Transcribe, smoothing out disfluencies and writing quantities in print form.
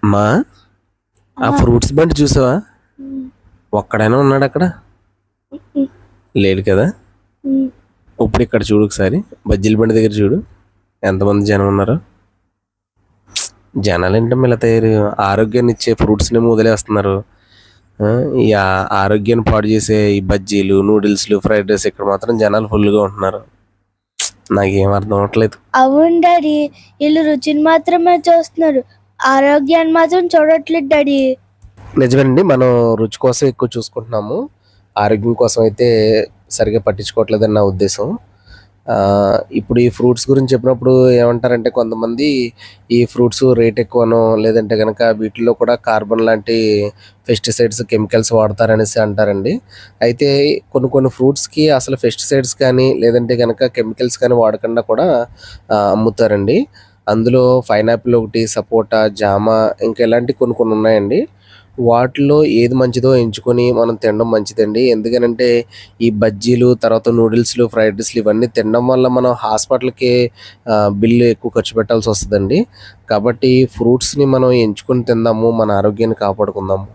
మా ఆ ఫ్రూట్స్ బండి చూసావా? ఒక్కడైనా ఉన్నాడు అక్కడ? లేడు కదా. ఇప్పుడు ఇక్కడ చూడు ఒకసారి, బజ్జీల బండి దగ్గర చూడు ఎంతమంది జనం ఉన్నారు. జనాలు ఏంటమ్మా ఇలా తయారు? ఆరోగ్యాన్ని ఇచ్చే ఫ్రూట్స్ని వదిలేస్తున్నారు. ఈ ఆరోగ్యాన్ని పాడు చేసే ఈ బజ్జీలు, నూడిల్స్లు, ఫ్రైడ్ రైస్ ఇక్కడ మాత్రం జనాలు ఫుల్గా ఉంటున్నారు. నాకేం అర్థం అవ్వట్లేదు. అవును డాడీ, వీళ్ళు రుచిని మాత్రమే చూస్తున్నారు, ఆరోగ్యాన్ని మాత్రం చూడట్లేదు డాడీ. నిజమేనండి, మనం రుచి కోసం ఎక్కువ చూసుకుంటున్నాము, ఆరోగ్యం కోసం అయితే సరిగ్గా పట్టించుకోవట్లేదని నా ఉద్దేశం. ఇప్పుడు ఈ ఫ్రూట్స్ గురించి చెప్పినప్పుడు ఏమంటారంటే కొంతమంది, ఈ ఫ్రూట్స్ రేట్ ఎక్కువనో లేదంటే కనుక వీటిల్లో కూడా కార్బన్ లాంటి పెస్టిసైడ్స్, కెమికల్స్ వాడతారనేసి అంటారండి. అయితే కొన్ని కొన్ని ఫ్రూట్స్కి అసలు పెస్టిసైడ్స్ కానీ లేదంటే కనుక కెమికల్స్ కానీ వాడకుండా కూడా అమ్ముతారండి. అందులో పైనాపిల్ ఒకటి, సపోటా, జామ, ఇంకా ఇలాంటి కొన్ని కొన్ని ఉన్నాయండి. వాటిలో ఏది మంచిదో ఎంచుకొని మనం తినడం మంచిదండి. ఎందుకనంటే ఈ బజ్జీలు, తర్వాత నూడిల్స్లు, ఫ్రైడ్ రైస్లు ఇవన్నీ తినడం వల్ల మనం హాస్పిటల్కి బిల్లు ఎక్కువ ఖర్చు పెట్టాల్సి వస్తుందండి. కాబట్టి ఫ్రూట్స్ని మనం ఎంచుకొని తిందాము, మన ఆరోగ్యాన్ని కాపాడుకుందాము.